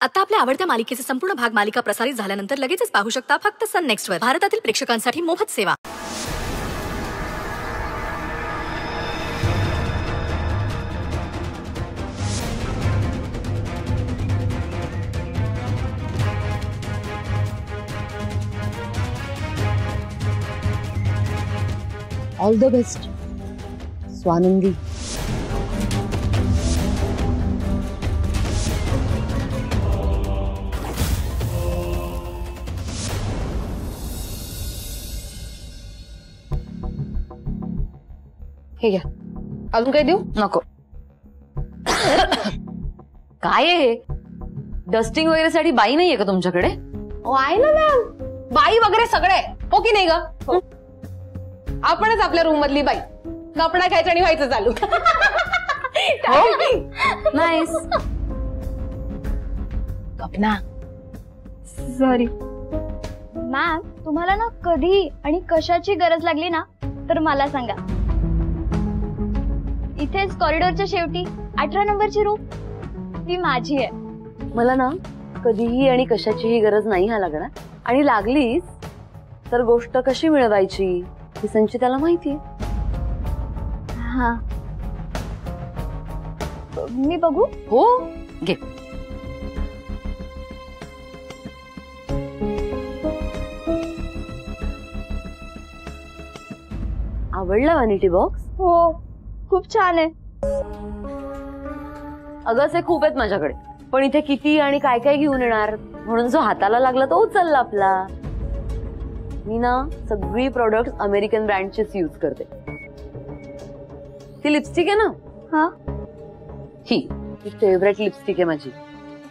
आता आपल्या आवडत्या मालिकेचे संपूर्ण भाग मालिका प्रसारित झाल्यानंतर लगेचच पाहू शकता फक्त सन नेक्स्ट वर. भारतातील प्रेक्षकांसाठी मोफत सेवा. All the best Swanandi. हे घ्या. अजून काही देऊ नको. काय आहे डस्टिंग वगैरे साठी बाई नाहीये का तुमच्याकडे? आहे ना मॅम, बाई वगैरे सगळे हो की नाही ग? आपणच आपल्या रूम मधली बाई. कपडा घ्यायचा आणि व्हायचं चालू. नाईस. कपना सॉरी मॅम, तुम्हाला ना कधी आणि कशाची गरज लागली ना तर मला सांगा. इथेच कॉरिडॉरच्या शेवटी 18 नंबरची रूम ती माझी आहे. मला ना कधीही आणि कशाचीही गरज नाही हा लागणार. आणि लागलीच तर गोष्ट कशी मिळवायची ही संचिताला माहितीये. हा, मी बघू? हो घे. आवडला वॅनिटी बॉक्स? हो, खूप छान आहे. अगं असे खूप आहेत माझ्याकडे, पण इथे किती आणि काय काय घेऊन येणार, म्हणून जो हाताला लागला तो उचलला आपला. मी ना सगळी प्रोडक्ट अमेरिकन ब्रँडचेच यूज करते. ती लिपस्टिक आहे ना, हा ही फेवरेट लिपस्टिक आहे माझी.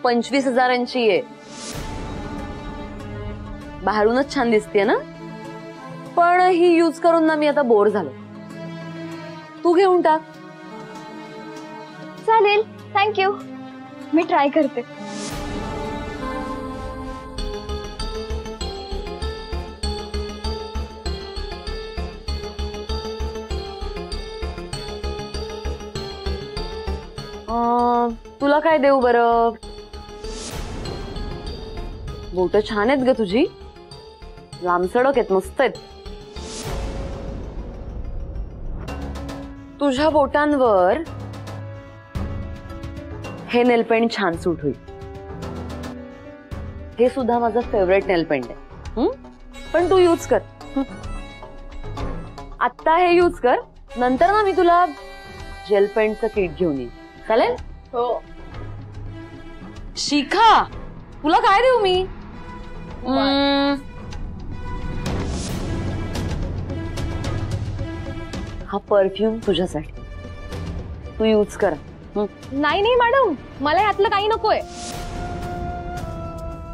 25,000ची आहे. बाहेरूनच छान दिसते ना, पण ही यूज करून ना मी आता बोर झालो. तू घेऊन टाक. चालेल, थँक्यू. मी ट्राय करते. तुला काय देऊ बरं? बोट छान आहेत ग तुझी, लांबसडक आहेत, मस्त आहेत. तुझ्या बोटांवर हे नेलपेंट छान सूट होईल. हे सुद्धा माझं फेवरेट नेलपेंट आहे. पण तू यूज कर. आता हे यूज कर, नंतर ना मी तुला जेल पेंटचं किट घेऊन येईन. चालेल? हो. शिखा, तुला काय देऊ मी? हा परफ्यूम तुझ्यासाठी, तू यूज कर. नाही नाही मॅडम, मला यातलं काही नकोय.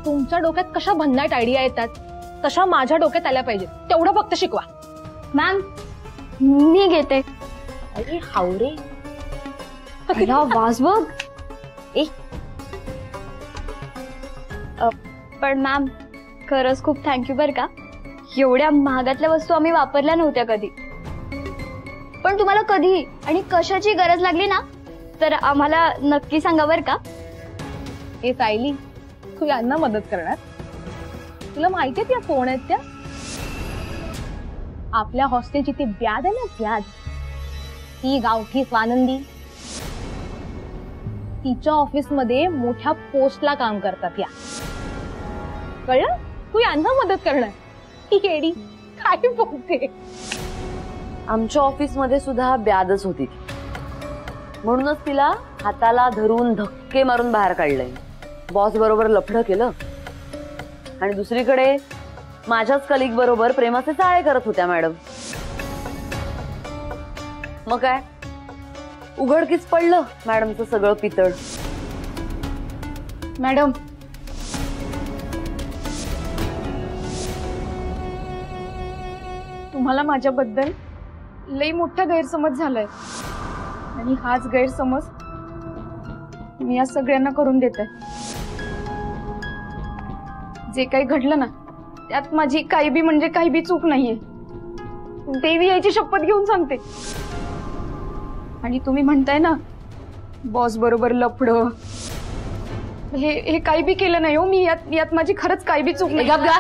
तुमच्या डोक्यात कशा भन्नाट आयडिया येतात तशा माझ्या डोक्यात आल्या पाहिजे, तेवढं फक्त शिकवा. मॅम, मी घेते. अरे हावरे, वाज बघ. पण मॅम, खरंच खूप थँक्यू बर का. एवढ्या महागातल्या वस्तू आम्ही वापरल्या नव्हत्या कधी. पण तुम्हाला कधी आणि कशाची गरज लागली ना तर आम्हाला नक्की सांगा बर का. हे सायली, तू यांना मदत करणार? तुला माहितीये त्या कोण आहेत त्या? आपल्या हॉस्टेलची ती ब्याद आहे ना, ब्याद, ती गावठी स्वानंदी. तिच्या ऑफिस मध्ये मोठ्या पोस्टला काम करतात या. कळलं? तू यांना मदत करणार? ही येडी काय बोलते. आमच्या ऑफिस मध्ये सुद्धा ब्यादच होती, म्हणूनच तिला हाताला धरून धक्के मारून बाहेर काढलंय. बॉस बरोबर लफडं केलं आणि दुसरीकडे माझ्याच कलिग बरोबर प्रेमाचे चाळे करत होत्या मॅडम. मग काय, उघडकीच पडलं मॅडमचं सगळं पितळ. मॅडम, तुम्हाला माझ्याबद्दल लई मोठा गैरसमज झालाय आणि हाच गैरसमज मी या सगळ्यांना करून देते. जे काही घडलं ना त्यात माझी काही बी म्हणजे काही बी चूक नाहीये. देवी यायची शपथ घेऊन सांगते. आणि तुम्ही म्हणताय ना बॉस बरोबर लफडं, हे काही बी केलं नाही हो मी. यात माझी खरंच काही बी चूक नाही. गप गा.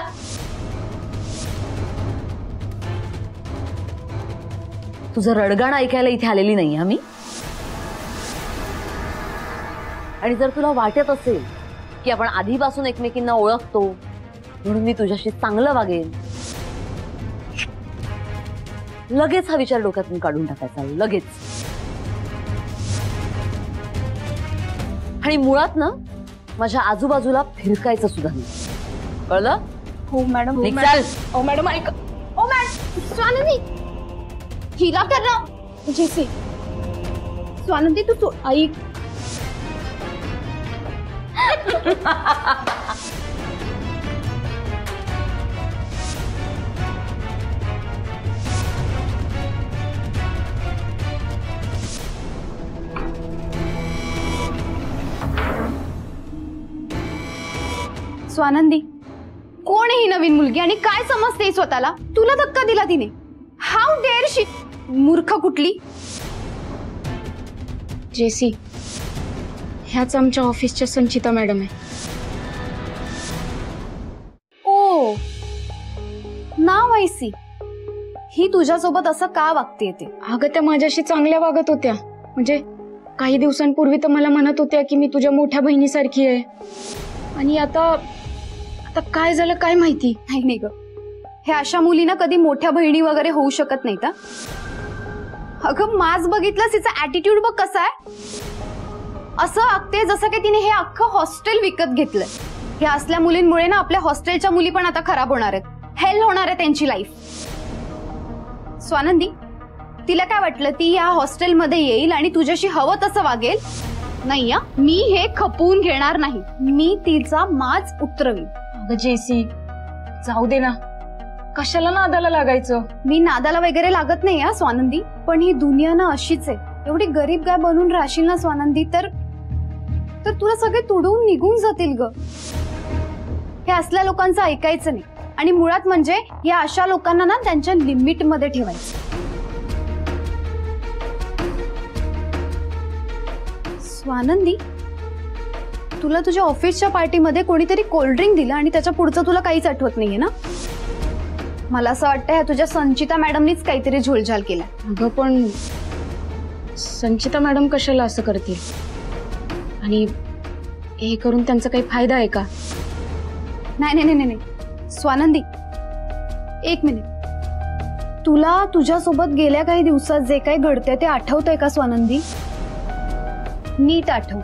तुझं रडगाणं ऐकायला इथे आलेली नाही आम्ही. आणि जर तुला वाटत असेल की आपण आधीपासून एकमेकींना ओळखतो म्हणून मी तुझ्याशी चांगलं वागेन, लगेच हा विचार डोक्यातून काढून टाकायचा, लगेच. आणि मुळात ना माझ्या आजूबाजूला फिरकायचं सुद्धा नाही, कळलं? हो मॅडम. निघ चाल. ओ मॅडम ऐक. ओ मॅडम स्वानंदी हिला कर ना. जेसी स्वानंदी तू ऐक. स्वानंदी कोण आहे ही नवीन मुलगी आणि काय समजते स्वतःला? तुला धक्का दिला तिने. हाऊ डेअर शी. मूर्ख कुठली. जेसी ह्याच आमच्या ऑफिसच्या संचिता मॅडम आहे. ओ नाव ऐसी. ही तुझ्यासोबत असं का वागते ते? अगं त्या माझ्याशी चांगल्या वागत होत्या. म्हणजे काही दिवसांपूर्वी तर मला म्हणत होत्या की मी तुझ्या मोठ्या बहिणीसारखी आहे. आणि आता काय झालं काय माहिती. नाही ग, हे अशा मुलींना कधी मोठ्या बहिणी वगैरे होऊ शकत नाही. अगं माझ बघितलं तिचा ऍटिट्यूड बघ कसा आहे. असं वागते जसं की तिने हे अख्खं हॉस्टेल विकत घेतलंय. हे असल्या मुलींमुळे ना आपल्या हॉस्टेलच्या मुली पण आता खराब होणार आहेत. हेल होणार आहे त्यांची लाईफ. स्वानंदी तिला काय वाटलं ती या हॉस्टेलमध्ये येईल आणि तुझ्याशी हवं तसं वागेल? नाही या, मी हे खपवून घेणार नाही. मी तिचा माज उतरवीन. अगं जेसी जाऊ दे ना, कशाला नादाला लागायचं. मी नादाला वगैरे लागत नाही या स्वानंदी, पण ही दुनिया ना अशीच आहे. एवढी गरीब गाय बनून राहशील ना स्वानंदी तर तुला सगळे तुडवून निघून जातील ग. हे असल्या लोकांचं ऐकायचं नाही. आणि मुळात म्हणजे या अशा लोकांना ना त्यांच्या लिमिट मध्ये ठेवायचं. स्वानंदी तुला तुझ्या ऑफिसच्या पार्टीमध्ये कोणीतरी कोल्ड्रिंक दिलं आणि त्याच्या पुढचं तुला काहीच आठवत नाहीये ना? मला असं वाटतं ह्या तुझ्या संचिता मॅडमनीच काहीतरी झोलझाल केला. अगं पण संचिता मॅडम कशाला असं करतील? आणि हे करून त्यांचा काही फायदा आहे का? नाही नाही नाही नाही स्वानंदी एक मिनिट. तुला तुझ्यासोबत गेल्या काही दिवसात जे काही घडतंय ते आठवतंय का स्वानंदी? नीट आठव.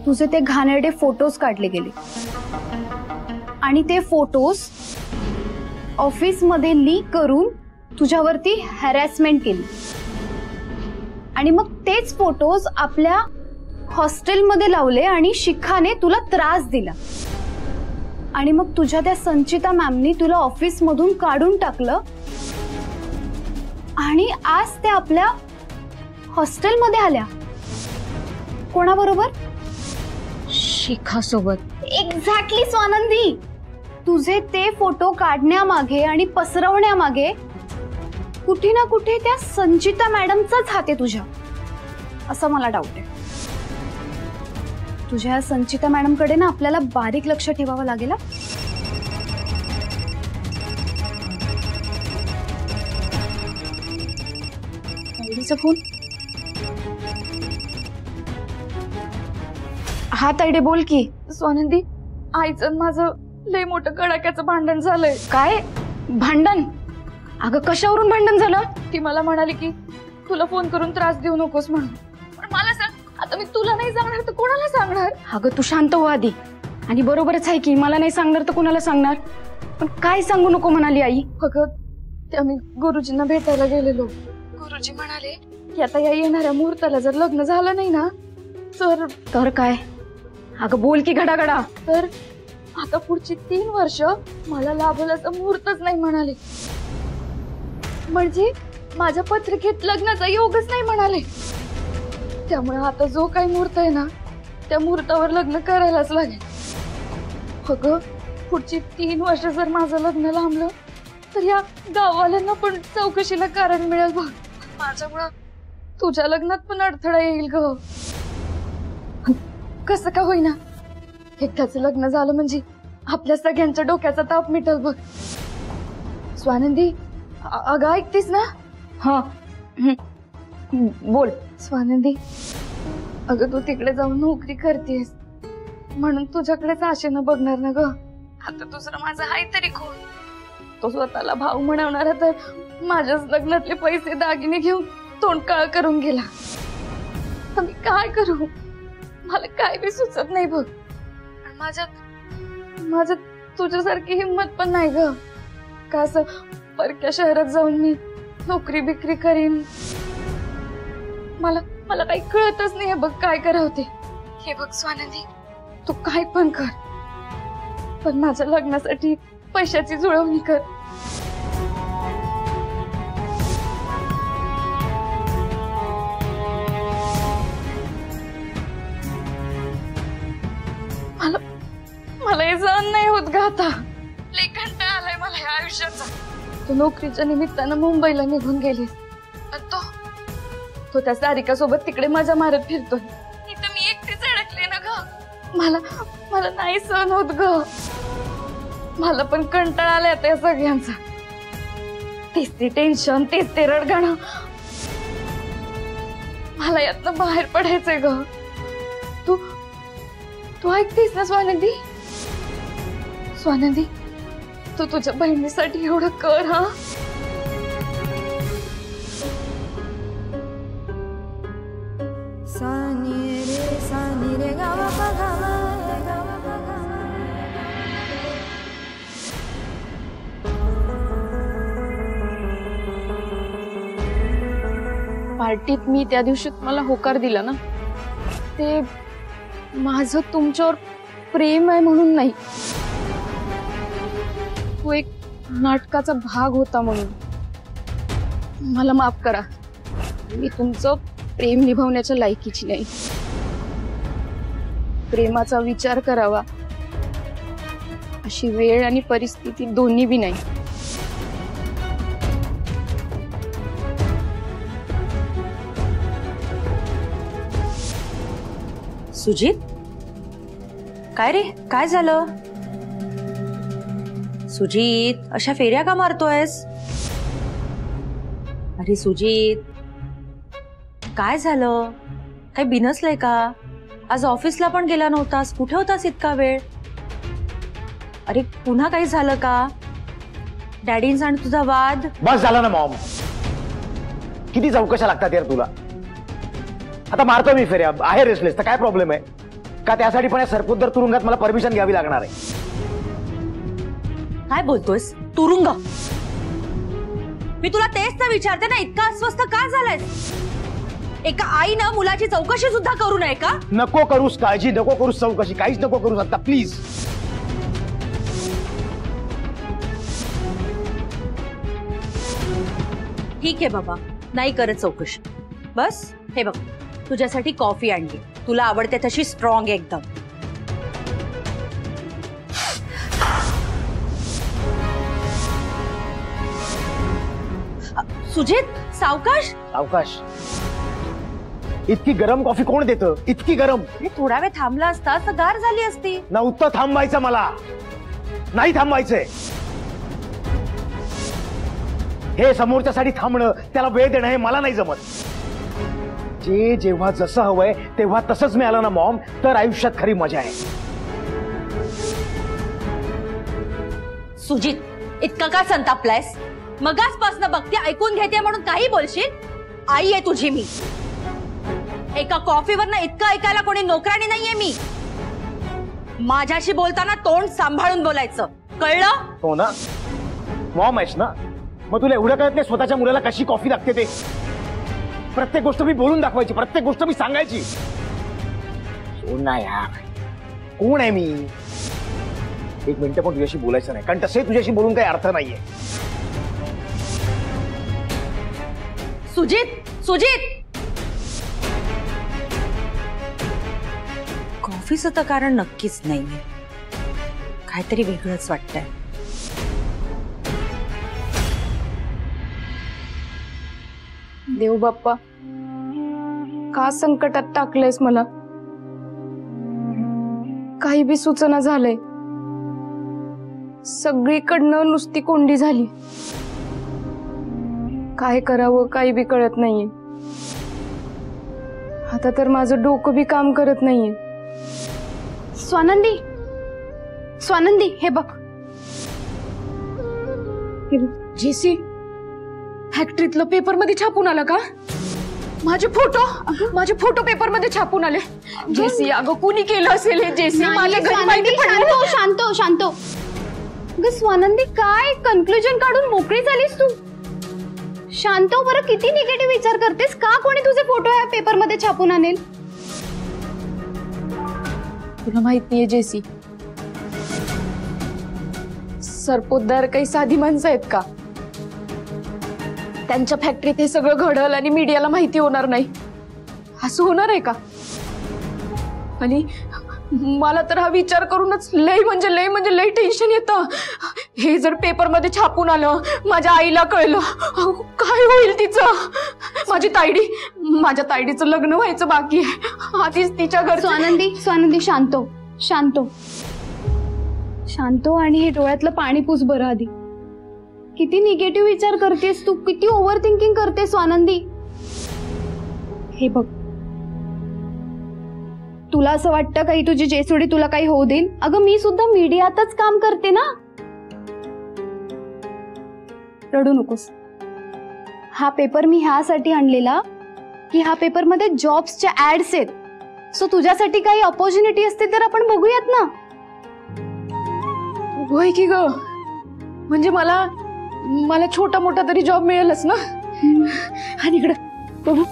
तुझे ते घाणेरडे फोटोज काढले गेले आणि ते फोटोज ऑफिस मध्ये लीक करून तुझ्यावरती हॅरॅसमेंट केली. आणि मग तेच फोटोज आपल्या हॉस्टेलमध्ये लावले आणि शिखाने तुला त्रास दिला. आणि मग तुझ्या त्या संचिता मॅमनी तुला ऑफिस मधून काढून टाकलं आणि आज ते आपल्या हॉस्टेलमध्ये आल्या. कोणाबरोबर? शिखासोबत. एक्झॅक्टली स्वानंदी. तुझे ते फोटो काढण्यामागे आणि पसरवण्यामागे कुठे ना कुठे त्या संचिता मॅडमचाच हात आहे तुझ्या, असं मला डाऊट आहे. तुझ्या संचिता मॅडमकडे ना आपल्याला बारीक लक्ष ठेवावं लागेल. ताईडीचा फोन. हा ताईडे बोल की. स्वानंदी आईचं माझं लय मोठं कडाक्याचं भांडण झालंय. काय भांडण? अगं कशावरून भांडण झालं? ती मला म्हणाली की तुला फोन करून त्रास देऊ नकोस म्हणून. पण मला सांग, आता मी तुला नाही सांगणार तर कोणाला सांगणार? अगं तू शांत हो आधी. आणि बरोबरच आहे की मला नाही सांगणार तर कोणाला सांगणार? पण काय सांगू नको म्हणाली आई? अगं ते आम्ही गुरुजींना भेटायला गेलेलो. गुरुजी म्हणाले की आता या येणाऱ्या मुहूर्ताला जर लग्न झालं नाही ना तर काय? अगं बोल की घडाघडा. तर आता पुढची 3 वर्ष मला लाभल असं मुहूर्तच नाही म्हणाले. म्हणजे माझ्या पत्रिकेत लग्नाचा योगच नाही म्हणाले. त्यामुळे आता जो काही मुहूर्त आहे ना त्या मुहूर्तावर लग्न करायलाच लागेल. अगं पुढची 3 वर्ष जर माझं लग्न लांबलं तर या गाववाल्यांना पण चौकशीला कारण मिळेल बघ. माझ्यामुळं तुझ्या लग्नात पण अडथळा येईल ग. कसं का होईना एकदाच लग्न झालं म्हणजे आपल्या सगळ्यांच्या डोक्याचा ताप मिटल बघ. स्वानंदी अगं ऐकतीस ना? हा बोल. स्वानंदी अगं तू तिकडे जाऊन नोकरी करतेस म्हणून तुझ्याकडेच आशेनं बघणार ना ग. आता दुसरं माझं हाय तरी कोण? तो स्वतःला भाऊ म्हणवणारा तर माझ्याच लग्नातले पैसे दागिने घेऊन तोंड काळ करून गेला. मी काय करू? मला काय बी सुचत नाही बघ. माझ्यात तुझ्यासारखी हिंमत पण नाही ग. का असं परक्या शहरात जाऊन मी नोकरी बिक्री करीन. मला काही कळतच नाही बघ काय करावं ते. हे बघ स्वानंदी तू काय पण कर पण माझ्या लग्नासाठी पैशाची जुळवणी कर. मला हे सहन नाही होत ग आता. लय कंटाळा आलाय मला या आयुष्याचा. तू नोकरीच्या निमित्तानं मुंबईला निघून गेलीस. तो त्या सारिका सोबत तिकडे मजा मारत फिरतोय. इथं मी एकटीच अडकले ना ग. मला नाही सहन होत ग. मला पण कंटाळा आलाय आता या सगळ्यांचा. तेच ते टेन्शन तेच ते रडगाणं. मला यातनं बाहेर पडायचंय ग. तू ऐकतेस ना स्वानंदी? स्वानंदी तू तुझ्या बहिणीसाठी एवढं कर. हा पार्टीत मी त्या दिवशी मला होकार दिला ना ते माझं तुमच्यावर प्रेम आहे म्हणून नाही. तो एक नाटकाचा भाग होता म्हणून. मला माफ करा. मी तुमचं प्रेम निभावण्याच्या लायकीची नाही. प्रेमाचा विचार करावा अशी वेळ आणि परिस्थिती दोन्ही बी नाही. सुजित काय रे काय झालं? सुजित अशा फेऱ्या का मारतोयस? अरे सुजित काय झालं? काही बिनसलंय का? आज ऑफिसला पण गेला नव्हतास. कुठे होतास इतका वेळ? अरे पुन्हा काही झालं का? डॅडींचा आणि तुझा वाद? बस झालं ना मॉम. किती चौकशा लागतात यार तुला. आता मारतो मी फेऱ्या आहे रेसलेस तर काय प्रॉब्लेम आहे का? त्यासाठी पण सरपोतदार तुरुंगात मला परमिशन घ्यावी लागणार आहे. काय बोलतोयस? तुरुंग? मी तुला तेच तर विचारते ना इतका अस्वस्थ का झालायस? एका आईनं मुलाची चौकशी सुद्धा करू नये का? नको करूस काळजी नको करूस चौकशी काहीच नको करूस आता प्लीज. ठीक आहे बाबा नाही करत चौकशी. बस हे बघ तुझ्यासाठी कॉफी आणली. तुला आवडते तशी स्ट्रॉंग एकदम. सुजित सावकाश सावकाश. इतकी गरम कॉफी कोण देतं? इतकी गरम? थोडा वेळ थांबला असता तर गार झाली असती. नव्हतं थांबायचं मला. नाही थांबायचंय. हे समोरच्यासाठी थांबणं त्याला वेळ देणं हे मला नाही जमत. जे जेव्हा जसं हवंय तेव्हा तसंच मिळालं ना मॉम तर आयुष्यात खरी मजा आहे. सुजित इतका का संतापलायस? मगाचपासनं बघते ऐकून घेते म्हणून काही बोलशील? आई आहे तुझी मी. एका कॉफीवर ना इतकं ऐकायला कोणी नोकरानी नाहीये मी. माझ्याशी बोलताना तोंड सांभाळून बोलायचं कळलं? हो ना मॉम आहेस ना मग तुला एवढं कळत नाही स्वतःच्या मुलाला कशी कॉफी लागते ते? प्रत्येक गोष्ट मी बोलून दाखवायची प्रत्येक गोष्ट मी सांगायची. सोड ना यार. कोण आहे मी? एक मिनिट पण तुझ्याशी बोलायचं नाही कारण तसे तुझ्याशी बोलून काही अर्थ नाहीये. सुजित सुजित कॉफीचं तर कारण नक्कीच नाहीये. काहीतरी वेगळंच वाटतंय. देव बाप्पा, का संकटात टाकलंयस मला? काही बी सुचना झालंय. सगळीकडनं नुसती कोंडी झाली. काय करावं काही बी कळत नाहीये. आता तर माझं डोकं बी काम करत नाहीये. स्वानंदी, स्वानंदी, हे बघ. जेसी फॅक्टरीतलं पेपर मध्ये छापून आलं का? माझे फोटो पेपर मध्ये छापून आले. जेसी, अगं कुणी केलं असेल हे? जेसी, माझ्या घरी माहिती पडलं. शांत. अगं स्वानंदी, काय कन्क्लुजन काढून मोकळी झालीस तू? शांत हो बरं, किती निगेटिव्ह विचार करतेस? का कोणी तुझे फोटो या पेपर मध्ये छापून आणेल? तुला माहित नाहीये जेसी, सरपोतदार काही साधी माणसं आहेत का? त्यांच्या फॅक्टरीत हे सगळं घडल आणि मीडियाला माहिती होणार नाही, असं होणार आहे का? आणि मला तर हा विचार करूनच लय लय टेन्शन येतं. हे जर पेपर मध्ये छापून आलं, माझ्या आईला कळलं, काय होईल तिचं? माझ्या तायडीचं लग्न व्हायचं बाकी आहे. आधीच तिच्या घर. स्वानंदी, शांत आणि हे डोळ्यातलं पाणी पुस बरं आधी. किती निगेटिव्ह विचार करतेस तू, किती ओव्हर थिंकिंग करतेस स्वानंदी. हे बघ, तुला असं वाटतं काही तुझी जेसुडी तुला काही होऊ देईल? अगं मी सुद्धा मीडियातच काम करते ना. रडू नकोस. हा पेपर मी ह्यासाठी आणलेला की ह्या पेपर मध्ये जॉब्सच्या ऍड्स आहेत. सो तुझ्यासाठी काही अपॉर्च्युनिटी असते तर आपण बघूयात ना. होय की ग, म्हणजे मला छोटा मोठा तरी जॉब मिळेलच ना. आणि इकडं बघू.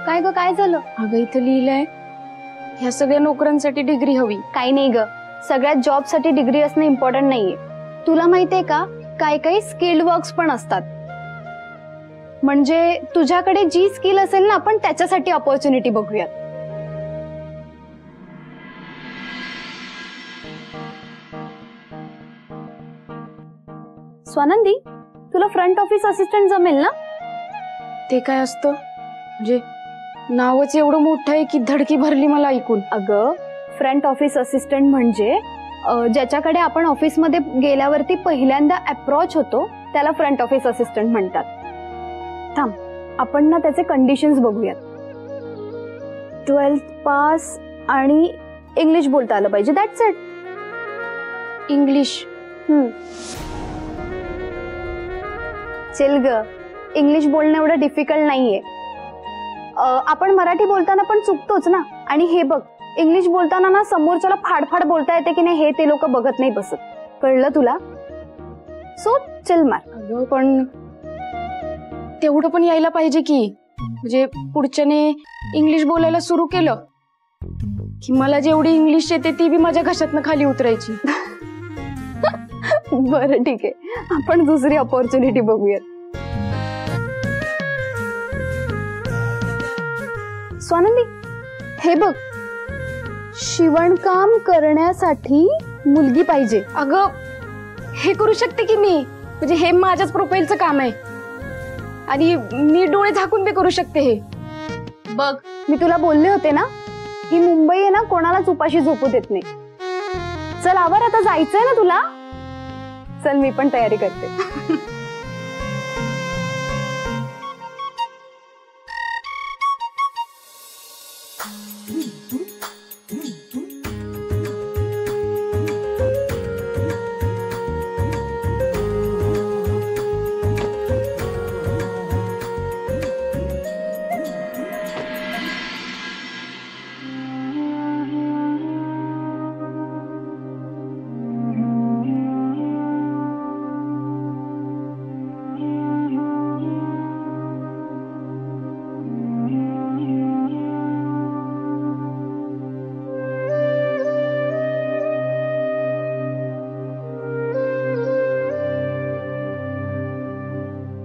काय ग, काय झालं? अगं इथं लिहिलंय ह्या सगळ्या नोकऱ्यांसाठी डिग्री हवी. काही नाही ग, सगळ्यात जॉब साठी डिग्री असणं इम्पॉर्टंट नाहीये. तुला माहितीये का, काही स्किल्ड वर्क्स पण असतात. म्हणजे तुझ्याकडे जी स्किल असेल ना, आपण त्याच्यासाठी अपॉर्च्युनिटी बघूयात. स्वानंदी, तुला फ्रंट ऑफिस असिस्टंट जमेल ना? ते काय असतं? म्हणजे नावच एवढं मोठं आहे की धडकी भरली मला ऐकून. अगं, फ्रंट ऑफिस असिस्टंट म्हणजे ज्याच्याकडे आपण ऑफिसमध्ये गेल्यावरती पहिल्यांदा अप्रोच होतो त्याला फ्रंट ऑफिस असिस्टंट म्हणतात. थांब, आपण ना त्याचे कंडिशन्स बघूयात. 12th पास आणि इंग्लिश बोलता आलं पाहिजे, दॅट्स इट. इंग्लिश? चल ग, इंग्लिश बोलणं एवढं डिफिकल्ट नाहीये. आपण मराठी बोलताना पण चुकतोच ना. आणि हे बघ, इंग्लिश बोलताना ना समोरच्याला फाडफाड बोलता येते की नाही हे ते लोक बघत नाही बसत. कळलं तुला? सो चल मार. अगं पण तेवढं पण यायला पाहिजे की, म्हणजे पुढच्याने इंग्लिश बोलायला सुरू केलं की मला जेवढी इंग्लिश येते ती बी माझ्या घशातनं खाली उतरायची. बरं ठीक आहे, आपण दुसरी अपॉर्च्युनिटी बघूयात. स्वानंदी, हे बघ, शिवणकाम करण्यासाठी मुलगी पाहिजे. अगं हे करू शकते की मी, म्हणजे हे माझ्याच प्रोफाईलचं काम आहे आणि मी डोळे झाकून बी करू शकते. हे बघ, मी तुला बोलले होते ना, ही मुंबई आहे ना, कोणालाच उपाशी झोपू देत नाही. चल आवर, आता जायचंय ना तुला. चल मी पण तयारी करते.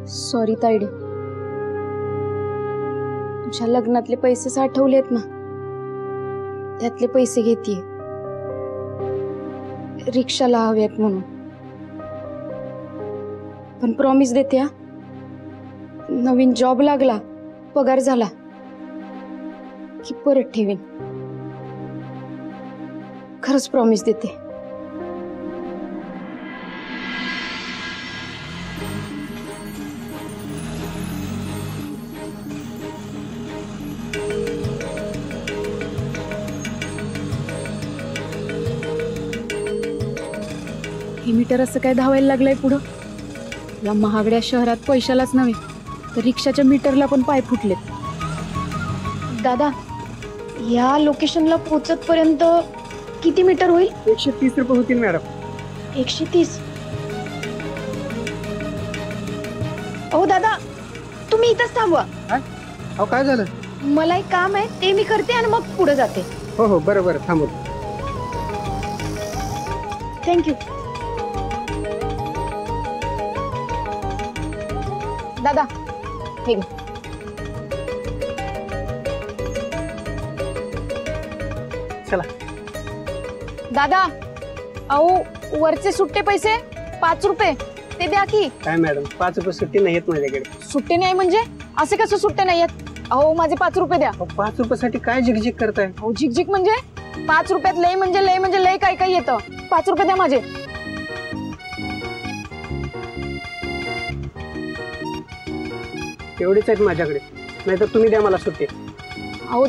सॉरी तायडे, तुझ्या लग्नातले पैसे साठवलेत ना, त्यातले पैसे घेतीये रिक्षाला हवेत म्हणून. पण प्रॉमिस देते हा, नवीन जॉब लागला, पगार झाला की परत ठेवीन. खरंच प्रॉमिस देते. हे मीटर असं काय धावायला लागलंय पुढं? या महागड्या शहरात पैशालाच नव्हे तर रिक्षाच्या मीटरला पण पाय फुटलेत. दादा, या लोकेशनला पोहोचत पर्यंत किती मीटर होईल? 130 रुपये होतील मॅडम. 130? अहो दादा, तुम्ही इथंच थांबवा. अहो काय झालं? मला एक काम आहे, ते मी करते आणि मग पुढे जाते. हो हो, बरं बरं, थांबव. थँक्यू. दादा, हे घे. चला. दादा, अहो वरचे सुट्टे पैसे 5 रुपये ते द्या की. काय मॅडम, 5 रुपये सुट्टी नाही येत माझ्याकडे. सुट्टे नाही म्हणजे असे कसं सुट्टे नाही आहेत? अहो माझे 5 रुपये द्या. 5 रुपयासाठी काय झिकझिक करताय? अहो झिकझिक म्हणजे 5 रुपयात लय म्हणजे लय काय काय येतं. 5 रुपये द्या माझे. एवढीच आहेत माझ्याकडे, नाहीतर तुम्ही द्या मला सुट्टी. अहो